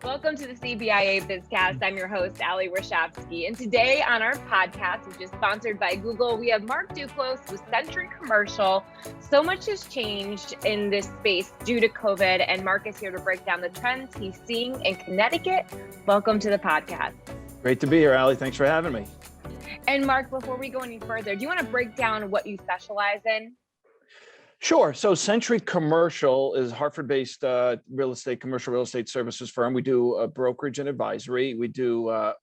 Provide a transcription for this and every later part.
Welcome to the CBIA BizCast. I'm your host, Ali Warshavsky. And today on our podcast, which is sponsored by Google, we have Mark Duclos with Sentry Commercial. So much has changed in this space due to COVID, and Mark is here to break down the trends he's seeing in Connecticut. Welcome to the podcast. Great to be here, Ali. Thanks for having me. And Mark, before we go any further, do you want to break down what you specialize in? Sure. So Sentry Commercial is a Hartford-based commercial real estate services firm. We do brokerage and advisory. We do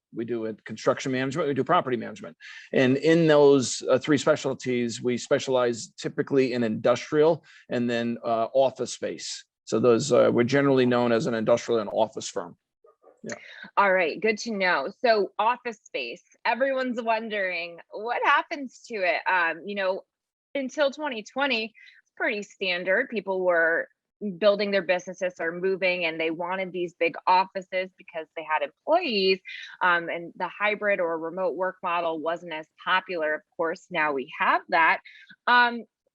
construction management. We do property management. And in those three specialties, we specialize typically in industrial and then office space. So those we're generally known as an industrial and office firm. Yeah. All right. Good to know. So office space, everyone's wondering what happens to it. Until 2020, pretty standard. People were building their businesses or moving, and they wanted these big offices because they had employees, and the hybrid or remote work model wasn't as popular. Of course, now we have that.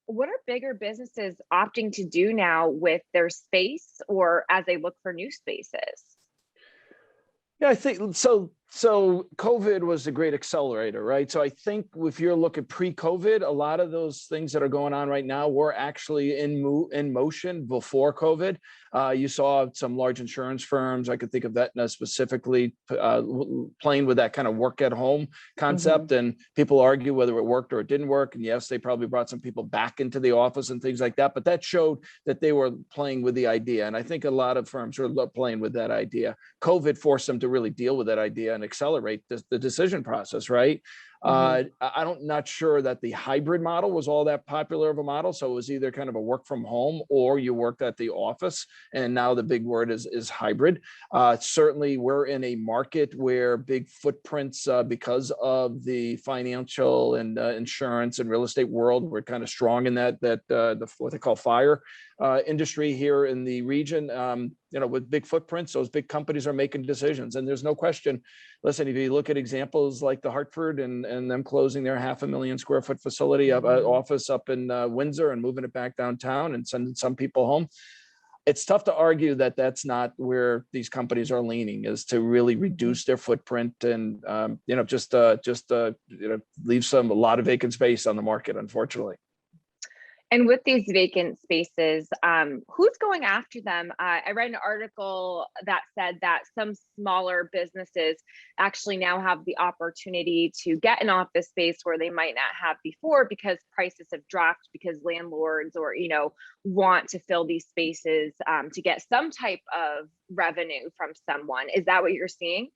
What are bigger businesses opting to do now with their space or as they look for new spaces? Yeah, I think so. So COVID was a great accelerator, right? So I think if you're looking pre-COVID, a lot of those things that are going on right now were actually in motion before COVID. You saw some large insurance firms. I could think of Aetna specifically playing with that kind of work at home concept. And people argue whether it worked or it didn't work. And yes, they probably brought some people back into the office and things like that. But that showed that they were playing with the idea. And I think a lot of firms are playing with that idea. COVID forced them to really deal with that idea and accelerate the decision process, right? I'm not sure that the hybrid model was all that popular of a model. So it was either kind of a work from home or you worked at the office. And now the big word is hybrid. Certainly we're in a market where big footprints, because of the financial and insurance and real estate world, we're kind of strong in that what they call FIRE industry here in the region. With big footprints, those big companies are making decisions. And there's no question. Listen, if you look at examples like the Hartford and them closing their 500,000 square foot facility office up in Windsor and moving it back downtown and sending some people home, it's tough to argue that that's not where these companies are leaning, is to really reduce their footprint and leave a lot of vacant space on the market, unfortunately. And with these vacant spaces, who's going after them? I read an article that said that some smaller businesses actually now have the opportunity to get an office space where they might not have before because prices have dropped, because landlords want to fill these spaces to get some type of revenue from someone. Is that what you're seeing?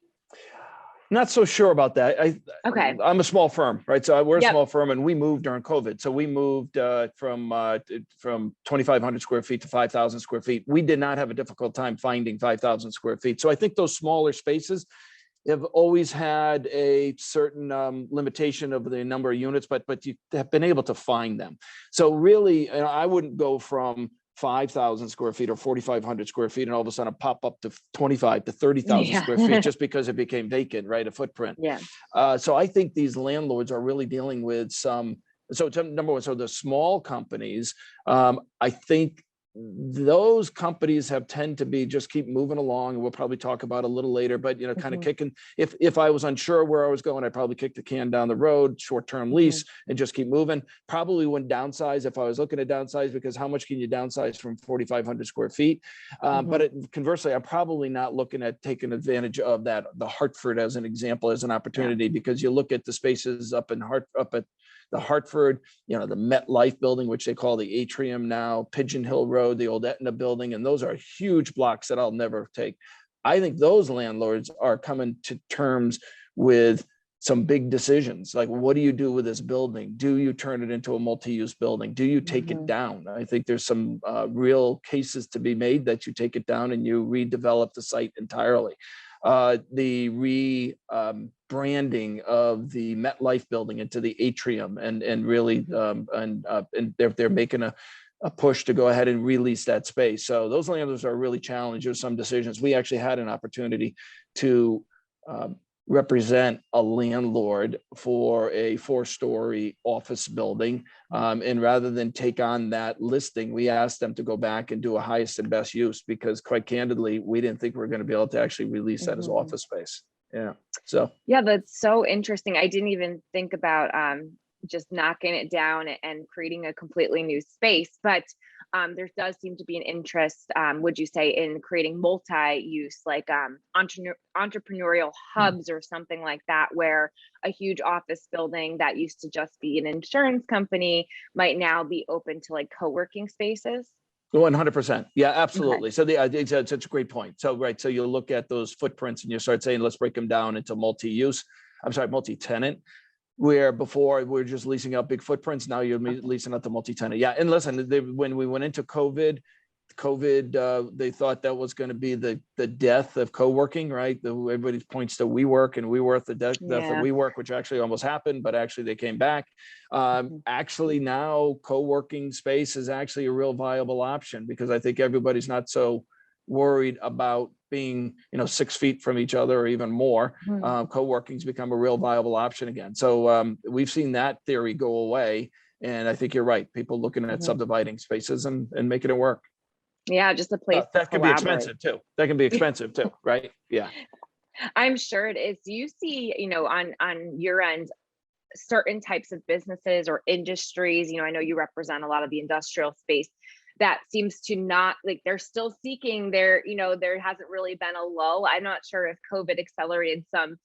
Not so sure about that. Okay. I'm a small firm, right? So we're a small firm, and we moved during COVID. So we moved from 2,500 square feet to 5,000 square feet. We did not have a difficult time finding 5,000 square feet. So I think those smaller spaces have always had a certain limitation of the number of units, but you have been able to find them. So really, I wouldn't go from 5,000 square feet or 4,500 square feet and all of a sudden pop up to 25 to 30,000 square feet just because it became vacant, right? A footprint. Yeah. So I think these landlords are really dealing with number one, so the small companies, I think those companies tend to be just keep moving along, and we'll probably talk about a little later, but kind of kicking, if I was unsure where I was going, I'd probably kick the can down the road, short-term lease, and just keep moving. Probably wouldn't downsize if I was looking to downsize, because how much can you downsize from 4,500 square feet? But conversely, I'm probably not looking at taking advantage of that, the Hartford as an example, as an opportunity, because you look at the spaces up at the Hartford, the MetLife building, which they call the Atrium now, Pigeon Hill Road, the old Aetna building, and those are huge blocks that I'll never take. I think those landlords are coming to terms with some big decisions, like what do you do with this building? Do you turn it into a multi-use building? Do you take it down? I think there's some real cases to be made that you take it down and you redevelop the site entirely. The branding of the MetLife building into the Atrium, and really and they're making a push to go ahead and release that space. So those landlords are really challenged. There's some decisions. We actually had an opportunity to represent a landlord for a 4-story office building. And rather than take on that listing, we asked them to go back and do a highest and best use, because quite candidly, we didn't think we were going to be able to actually release that as office space. Yeah. So, yeah, that's so interesting. I didn't even think about just knocking it down and creating a completely new space, but there does seem to be an interest, would you say, in creating multi-use, like entrepreneurial hubs or something like that, where a huge office building that used to just be an insurance company might now be open to like co-working spaces? 100%. Yeah, absolutely. Okay. So it's such a great point. So, right. So you look at those footprints and you start saying, let's break them down into multi-tenant, where before we were just leasing out big footprints. Now you're leasing out the multi-tenant. Yeah. And listen, when we went into COVID, they thought that was going to be the death of co-working, right? Everybody points to WeWork and WeWork, the death of WeWork, which actually almost happened, but actually they came back. Actually now co-working space is actually a real viable option, because I think everybody's not so worried about being 6 feet from each other or even more. Co-working's become a real viable option again. So we've seen that theory go away, and I think you're right, people looking at subdividing spaces and making it work. Yeah, just a place that can be expensive too. That can be expensive too, right? Yeah, I'm sure it is. Do you see, on your end, certain types of businesses or industries? I know you represent a lot of the industrial space that seems to not, like, they're still seeking there hasn't really been a lull. I'm not sure if COVID accelerated some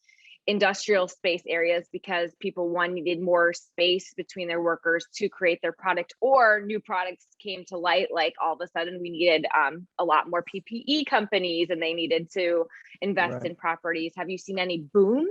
industrial space areas because people, one, needed more space between their workers to create their product, or new products came to light. Like all of a sudden we needed a lot more PPE companies and they needed to invest in properties. Have you seen any booms?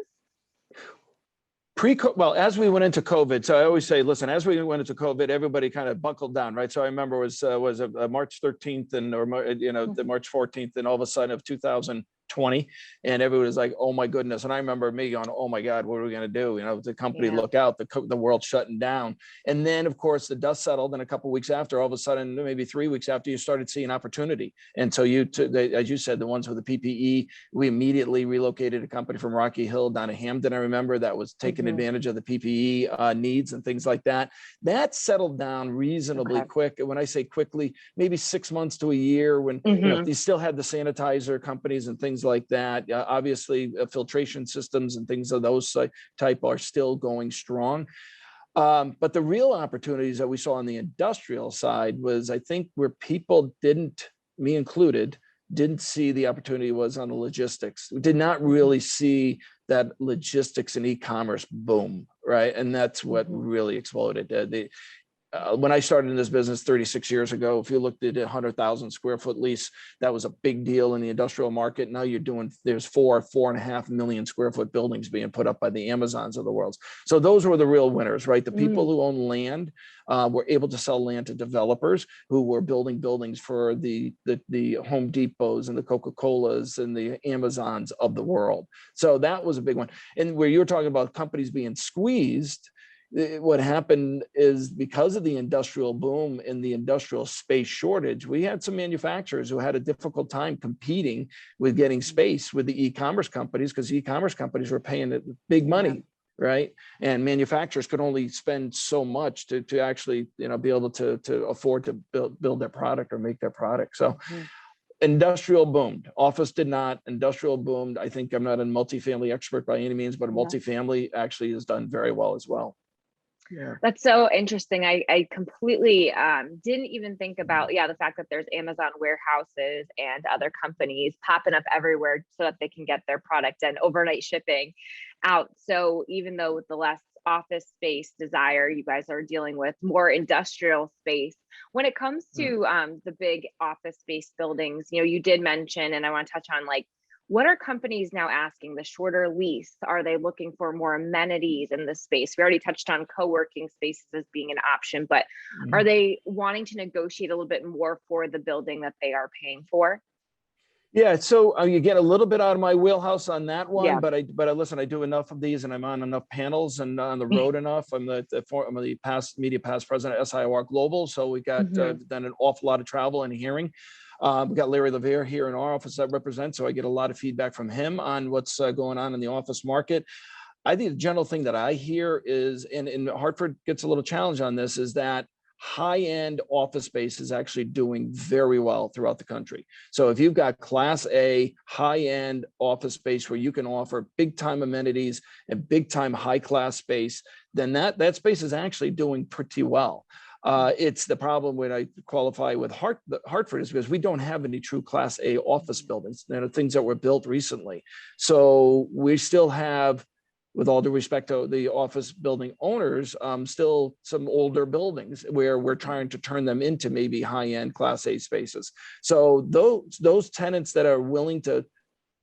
Well, as we went into COVID, so I always say, listen, as we went into COVID, everybody kind of buckled down, right? So I remember it was March 13th the March 14th, and all of a sudden of 2020, and everyone was like, oh my goodness. And I remember me going, oh my God, what are we going to do? The company look out, the world shutting down. And then of course the dust settled, and a couple of weeks after, all of a sudden, maybe 3 weeks after, you started seeing opportunity. And so as you said, the ones with the PPE, we immediately relocated a company from Rocky Hill down to Hamden. I remember that was taking advantage of the PPE needs and things like that. That settled down reasonably quick. And when I say quickly, maybe 6 months to a year, when you still had the sanitizer companies and things like that. Obviously, filtration systems and things of those type are still going strong. But the real opportunities that we saw on the industrial side was, I think, where people didn't, me included, didn't see the opportunity was on the logistics. We did not really see that logistics and e-commerce boom, right? And that's what really exploded. When I started in this business 36 years ago, if you looked at a 100,000 square foot lease, that was a big deal in the industrial market. Now there's 4.5 million square foot buildings being put up by the Amazons of the world. So those were the real winners, right? The people who own land were able to sell land to developers who were building buildings for the Home Depots and the Coca-Colas and the Amazons of the world. So that was a big one. And where you're talking about companies being squeezed, what happened is, because of the industrial boom and the industrial space shortage, we had some manufacturers who had a difficult time competing with getting space with the e-commerce companies, because e-commerce companies were paying big money, right? And manufacturers could only spend so much to actually be able to afford to build their product or make their product. So industrial boomed. Office did not. Industrial boomed. I think, I'm not a multifamily expert by any means, but multifamily actually has done very well as well. Yeah, that's so interesting. I completely didn't even think about the fact that there's Amazon warehouses and other companies popping up everywhere so that they can get their product and overnight shipping out. So even though with the less office space desire, you guys are dealing with more industrial space. When it comes to the big office space buildings, you did mention, and I want to touch on, like, what are companies now asking? The shorter lease? Are they looking for more amenities in the space? We already touched on co-working spaces as being an option, but are they wanting to negotiate a little bit more for the building that they are paying for? Yeah, so you get a little bit out of my wheelhouse on that one, but I listen, I do enough of these, and I'm on enough panels and on the road enough. I'm the past media past president at SIR Global, so we got done an awful lot of travel and hearing. We've got Larry Levere here in our office that represents, so I get a lot of feedback from him on what's going on in the office market. I think the general thing that I hear is, and Hartford gets a little challenge on this, is that high-end office space is actually doing very well throughout the country. So if you've got Class A high-end office space where you can offer big-time amenities and big-time high-class space, then that space is actually doing pretty well. It's the problem when I qualify with Hartford is because we don't have any true Class A office buildings, things that were built recently. So we still have, with all due respect to the office building owners, still some older buildings where we're trying to turn them into maybe high-end Class A spaces. So those tenants that are willing to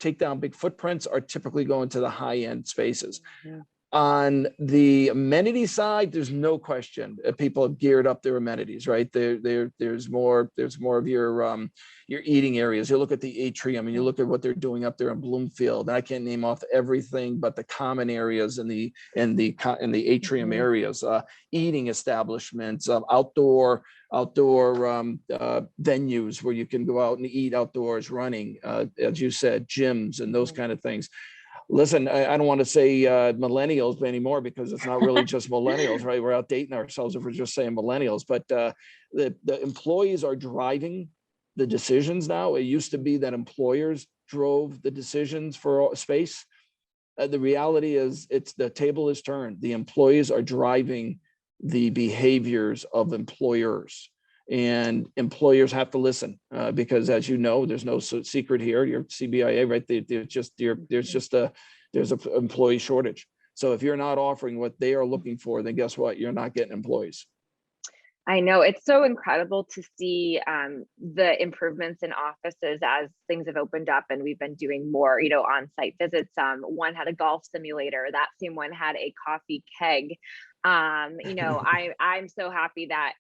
take down big footprints are typically going to the high-end spaces. Mm-hmm. On the amenity side, there's no question people have geared up their amenities, right? There's more of your eating areas. You look at the atrium and you look at what they're doing up there in Bloomfield. And I can't name off everything, but the common areas in the atrium mm-hmm. areas, eating establishments, outdoor venues where you can go out and eat outdoors, running, as you said, gyms and those kind of things. Listen, I don't want to say millennials anymore because it's not really just millennials, right? We're outdating ourselves if we're just saying millennials, but the employees are driving the decisions now. It used to be that employers drove the decisions for space. The reality is the table is turned. The employees are driving the behaviors of employers. And employers have to listen because, as you know, there's no secret here. Your CBIA, right? There's an employee shortage. So if you're not offering what they are looking for, then guess what? You're not getting employees. I know it's so incredible to see the improvements in offices as things have opened up and we've been doing more, on-site visits. One had a golf simulator. That same one had a coffee keg. I'm so happy that,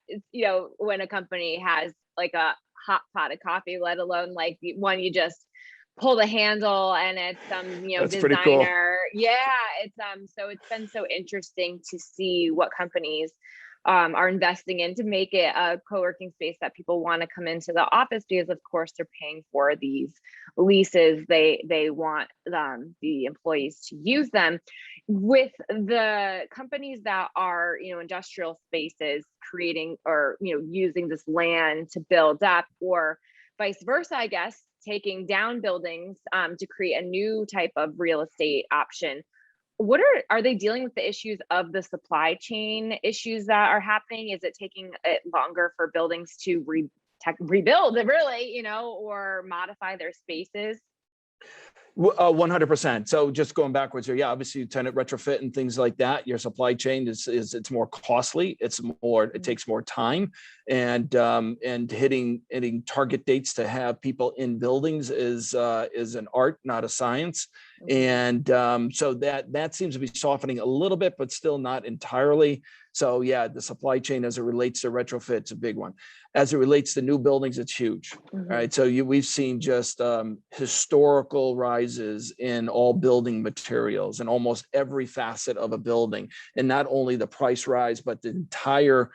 when a company has like a hot pot of coffee, let alone like one you just pull the handle and it's That's designer. Pretty cool. Yeah, it's so it's been so interesting to see what companies are investing in to make it a co-working space that people want to come into the office because of course they're paying for these leases. They want the employees to use them. With the companies that are, industrial spaces creating or, using this land to build up or vice versa, I guess, taking down buildings to create a new type of real estate option. What are they dealing with the issues of the supply chain issues that are happening? Is it taking it longer for buildings to rebuild really, or modify their spaces? 100%. So just going backwards here, yeah, obviously tenant retrofit and things like that. Your supply chain is it's more costly. It takes more time, and hitting target dates to have people in buildings is an art, not a science. And so that seems to be softening a little bit, but still not entirely. So yeah, the supply chain as it relates to retrofit, it's a big one. As it relates to new buildings, it's huge. Mm-hmm. Right. So we've seen just historical rises in all building materials and almost every facet of a building. And not only the price rise, but the entire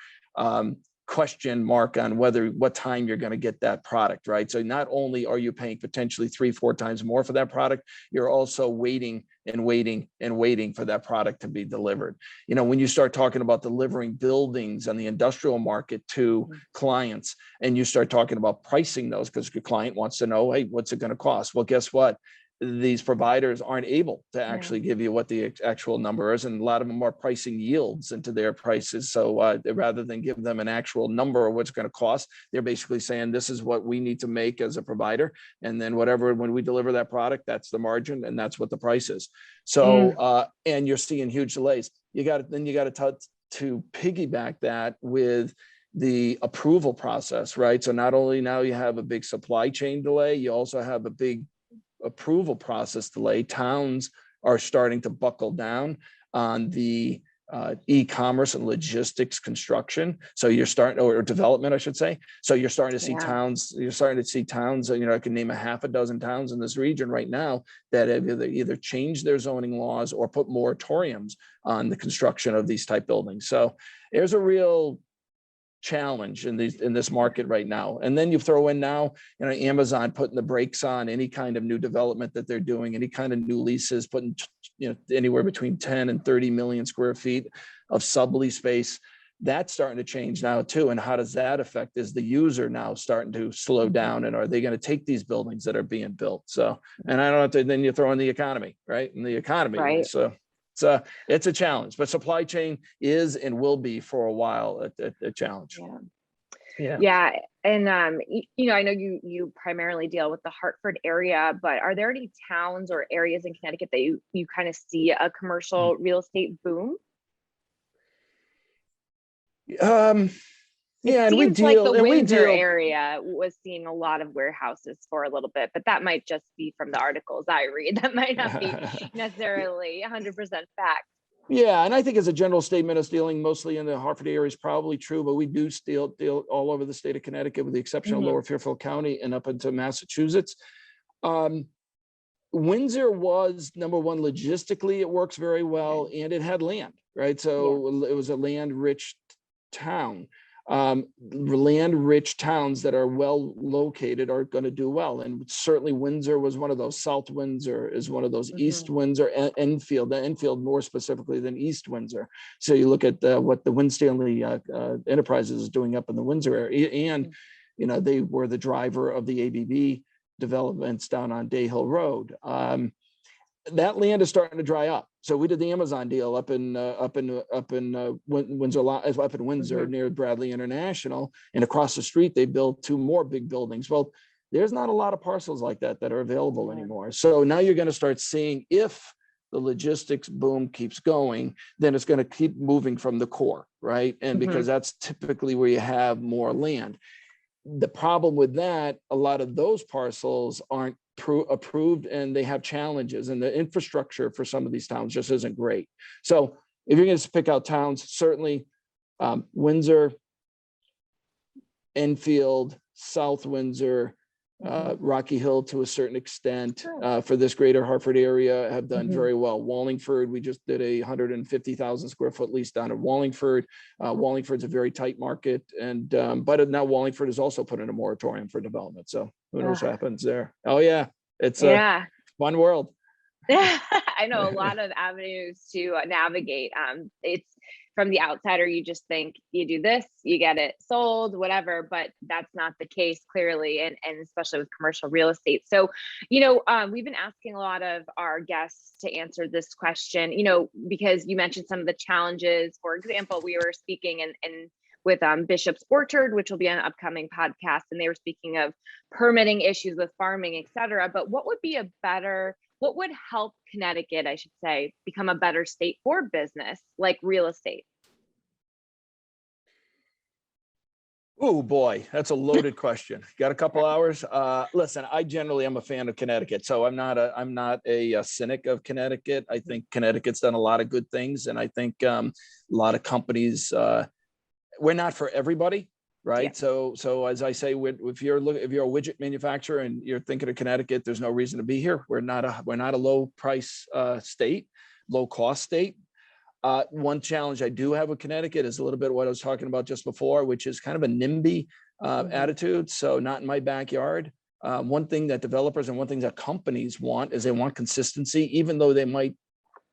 question mark on what time you're going to get that product, right? So not only are you paying potentially 3-4 times more for that product, you're also waiting for that product to be delivered. When you start talking about delivering buildings on the industrial market to clients and you start talking about pricing those because your client wants to know, hey, what's it going to cost? Well, guess what? These providers aren't able to actually give you what the actual number is. And a lot of them are pricing yields into their prices. So rather than give them an actual number of what's going to cost, they're basically saying, this is what we need to make as a provider. And then when we deliver that product, that's the margin and that's what the price is. So, and you're seeing huge delays. You got to piggyback that with the approval process, right? So not only now you have a big supply chain delay, you also have a big approval process delay. Towns are starting to buckle down on the e-commerce and logistics construction. So you're starting, or development, I should say. So you're starting to see towns, I can name a half a dozen towns in this region right now that have either changed their zoning laws or put moratoriums on the construction of these type buildings. So there's a real challenge in this market right now. And then you throw in now, Amazon putting the brakes on any kind of new development that they're doing, any kind of new leases, putting, anywhere between 10 and 30 million square feet of sublease space. That's starting to change now too. And how does that affect? Is the user now starting to slow down, and are they going to take these buildings that are being built? So, and I don't know, then you throw in the economy, right? And the economy, Right. so it's a challenge, but supply chain is and will be for a while a challenge. Yeah. And, I know you primarily deal with the Hartford area, but are there any towns or areas in Connecticut that you kind of see a commercial real estate boom? And we deal, the Windsor area was seeing a lot of warehouses for a little bit, but that might just be from the articles I read. That might not be necessarily 100% fact. Yeah, and I think as a general statement, us dealing mostly in the Hartford area is probably true, but we do deal all over the state of Connecticut, with the exception of Lower Fairfield County and up into Massachusetts. Windsor was number one logistically; it works very well, and it had land, right? So it was a land-rich town. Land-rich towns that are well located are going to do well, and certainly Windsor was one of those. South Windsor is one of those. East Windsor, Enfield more specifically than East Windsor. So you look at what the Winstanley Enterprises is doing up in the Windsor area, and they were the driver of the ABB developments down on Day Hill Road. That land is starting to dry up. So we did the Amazon deal up in Windsor near Bradley International, and across the street they built 2 more big buildings. Well, there's not a lot of parcels like that are available anymore. So now you're going to start seeing, if the logistics boom keeps going, then it's going to keep moving from the core, right? And because that's typically where you have more land. The problem with that, a lot of those parcels aren't approved, and they have challenges, and the infrastructure for some of these towns just isn't great. So if you're going to pick out towns, certainly Windsor, Enfield, South Windsor, Rocky Hill to a certain extent, for this greater Hartford area have done very well. Wallingford, we just did a 150,000 square foot lease down in Wallingford. Wallingford's a very tight market, and but now Wallingford has also put in a moratorium for development. So who knows what happens there? Oh yeah, it's a fun world. I know a lot of avenues to navigate. It's from the outsider, you just think you do this, you get it sold, whatever, but that's not the case clearly, and especially with commercial real estate. So, we've been asking a lot of our guests to answer this question, because you mentioned some of the challenges. For example, we were speaking with Bishop's Orchard, which will be an upcoming podcast, and they were speaking of permitting issues with farming, et cetera. But what would help Connecticut, I should say, become a better state for business, like real estate? Oh boy, that's a loaded question. Got a couple hours? Listen, I generally am a fan of Connecticut, so I'm not a cynic of Connecticut. I think Connecticut's done a lot of good things, and I think a lot of companies. We're not for everybody, right? Yeah. So as I say, if you're a widget manufacturer and you're thinking of Connecticut, there's no reason to be here. We're not a low price state, low cost state. One challenge I do have with Connecticut is a little bit what I was talking about just before, which is kind of a NIMBY attitude. So not in my backyard. One thing that developers and one thing that companies want is they want consistency, even though they might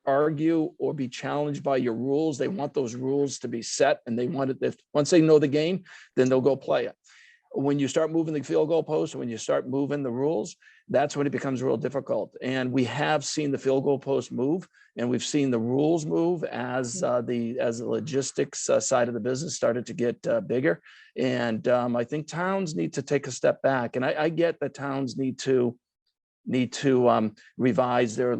argue or be challenged by your rules. They want those rules to be set, and they want it. Once they know the game, then they'll go play it. When you start moving the field goal post, when you start moving the rules, that's when it becomes real difficult. And we have seen the field goal post move, and we've seen the rules move as the logistics side of the business started to get bigger. And I think towns need to take a step back. And I get that towns need to revise their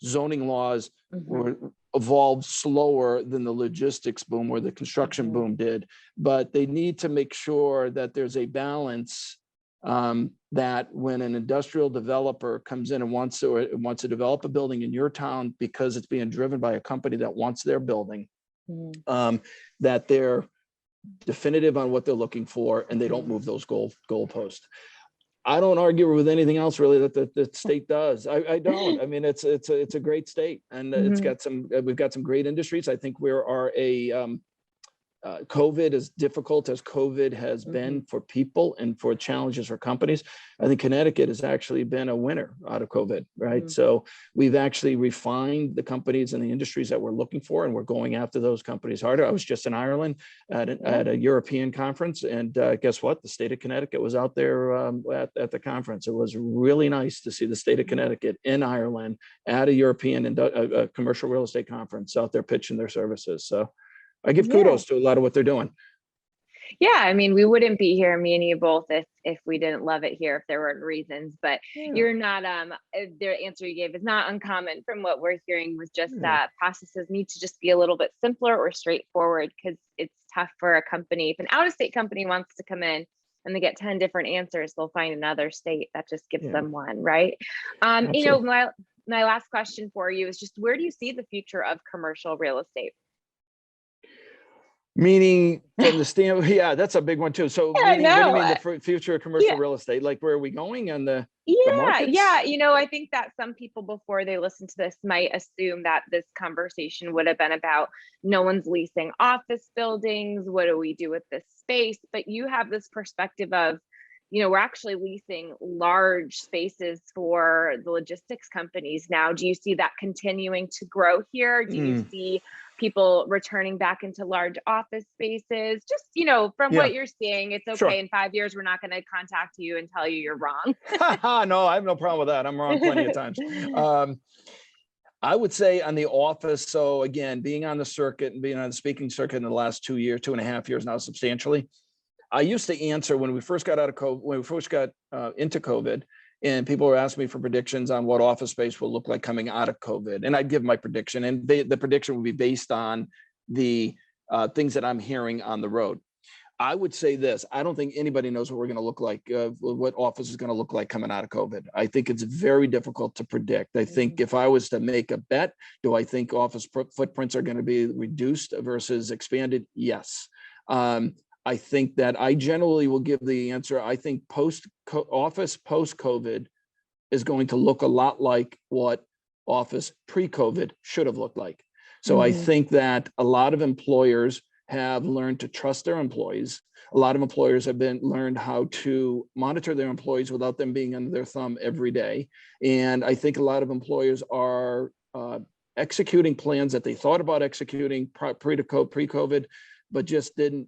zoning laws were evolved slower than the logistics boom or the construction boom did, but they need to make sure that there's a balance, that when an industrial developer comes in and wants to develop a building in your town because it's being driven by a company that wants their building, that they're definitive on what they're looking for and they don't move those goalposts. I don't argue with anything else really that the state does. I don't. I mean, it's a great state, and we've got some great industries. I think we are a COVID, as difficult as COVID has been for people and for challenges for companies, I think Connecticut has actually been a winner out of COVID, right? So we've actually refined the companies and the industries that we're looking for, and we're going after those companies harder. I was just in Ireland at a European conference, and guess what? The state of Connecticut was out there at the conference. It was really nice to see the state of Connecticut in Ireland at a European and commercial real estate conference out there pitching their services. So I give kudos to a lot of what they're doing. Yeah, I mean, we wouldn't be here, me and you both, if we didn't love it here, if there weren't reasons. But you're not, the answer you gave is not uncommon from what we're hearing, was just that processes need to just be a little bit simpler or straightforward, because it's tough for a company. If an out-of-state company wants to come in and they get 10 different answers, they'll find another state that just gives them one, right? You know, my last question for you is just, where do you see the future of commercial real estate? Meaning from the standpoint, that's a big one too. So meaning, what do you mean the future of commercial real estate? Like, where are we going on the markets? You know, I think that some people before they listen to this might assume that this conversation would have been about no one's leasing office buildings. What do we do with this space? But you have this perspective of, you know, we're actually leasing large spaces for the logistics companies now. Do you see that continuing to grow here? Do you see people returning back into large office spaces? Just, you know, from what you're seeing, it's okay. In 5 years, we're not going to contact you and tell you you're wrong. No, I have no problem with that. I'm wrong plenty of times. I would say on the office. So again, being on the circuit and being on the speaking circuit in the last 2.5 years now, substantially. I used to answer when we first got out of COVID, when we first got into COVID, and people were asking me for predictions on what office space will look like coming out of COVID. And I'd give my prediction, and the prediction would be based on the things that I'm hearing on the road. I would say this: I don't think anybody knows what we're going to look like, what office is going to look like coming out of COVID. I think it's very difficult to predict. I think if I was to make a bet, do I think office footprints are going to be reduced versus expanded? Yes. I think that I generally will give the answer. I think office post-COVID is going to look a lot like what office pre-COVID should have looked like. So I think that a lot of employers have learned to trust their employees. A lot of employers have learned how to monitor their employees without them being under their thumb every day. And I think a lot of employers are executing plans that they thought about executing pre-COVID, but just didn't,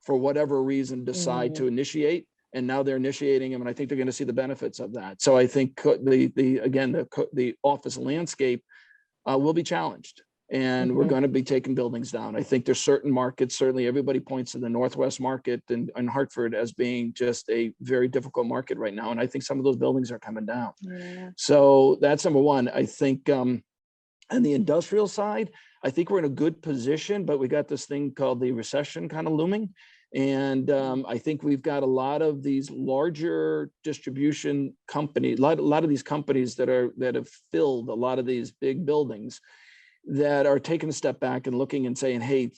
for whatever reason, decide to initiate, and now they're initiating them, and I think they're going to see the benefits of that. So I think the office landscape will be challenged, and we're going to be taking buildings down. I think there's certain markets, certainly everybody points to the Northwest market and Hartford as being just a very difficult market right now, and I think some of those buildings are coming down. So that's number one. I think on the industrial side, I think we're in a good position, but we got this thing called the recession kind of looming. And I think we've got a lot of these larger distribution companies, a lot of these companies that have filled a lot of these big buildings that are taking a step back and looking and saying, hey,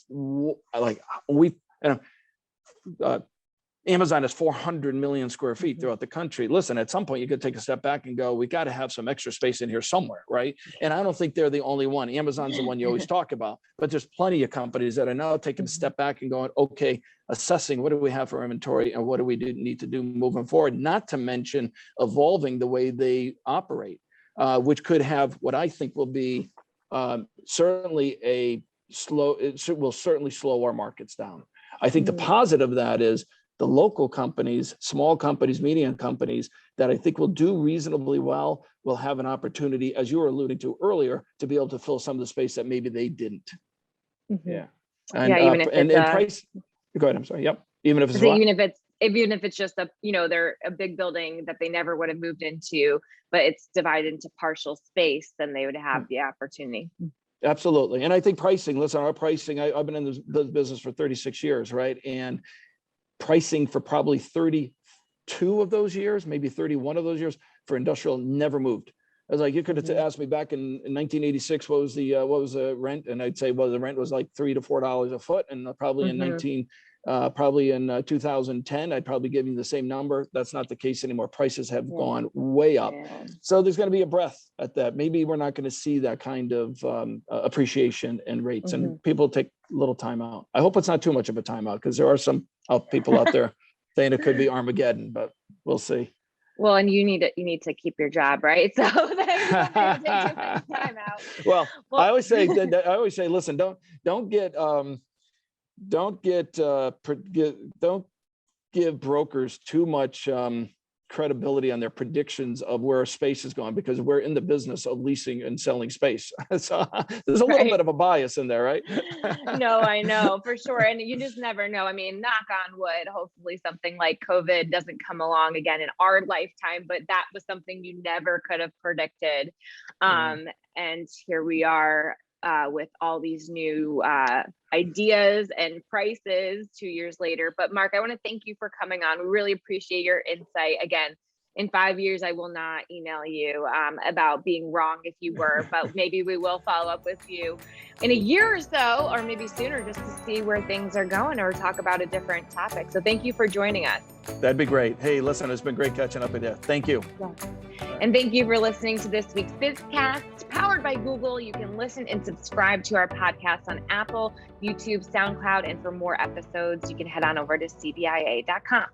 Amazon has 400 million square feet throughout the country. Listen, at some point you could take a step back and go, we got to have some extra space in here somewhere, right? And I don't think they're the only one. Amazon's the one you always talk about, but there's plenty of companies that are now taking a step back and going, okay, assessing what do we have for inventory and what do we need to do moving forward, not to mention evolving the way they operate, which could have what I think will be certainly will certainly slow our markets down. I think the positive of that is the local companies, small companies, medium companies that I think will do reasonably well will have an opportunity, as you were alluding to earlier, to be able to fill some of the space that maybe they didn't. And, even if and price. Go ahead. I'm sorry. Yep. Even if it's just they're a big building that they never would have moved into, but it's divided into partial space, then they would have the opportunity. Absolutely. And I think pricing, listen, our pricing, I've been in this business for 36 years, right? And pricing for probably 32 of those years, maybe 31 of those years for industrial never moved. I was like, you could have asked me back in 1986, what was the rent? And I'd say, well, the rent was like $3 to $4 a foot. And probably in probably in 2010, I'd probably give you the same number. That's not the case anymore. Prices have gone way up. Yeah. So there's going to be a breath at that. Maybe we're not going to see that kind of appreciation in rates, and people take a little time out. I hope it's not too much of a timeout, because there are some people out there saying it could be Armageddon, but we'll see. Well, and you need to keep your job, right? So that you don't have to take too much time out. Well, I always say, listen, don't give brokers too much credibility on their predictions of where space is going, because we're in the business of leasing and selling space. So there's a little bit of a bias in there, right? No, I know for sure. And you just never know. I mean, knock on wood, hopefully something like COVID doesn't come along again in our lifetime, but that was something you never could have predicted. And here we are with all these new ideas and prices 2 years later. But Mark, I want to thank you for coming on. We really appreciate your insight. Again, in 5 years, I will not email you about being wrong if you were, but maybe we will follow up with you in a year or so, or maybe sooner, just to see where things are going or talk about a different topic. So thank you for joining us. That'd be great. Hey, listen, it's been great catching up with you. Thank you. Yeah. And thank you for listening to this week's BizCast, powered by Google. You can listen and subscribe to our podcast on Apple, YouTube, SoundCloud, and for more episodes, you can head on over to CBIA.com.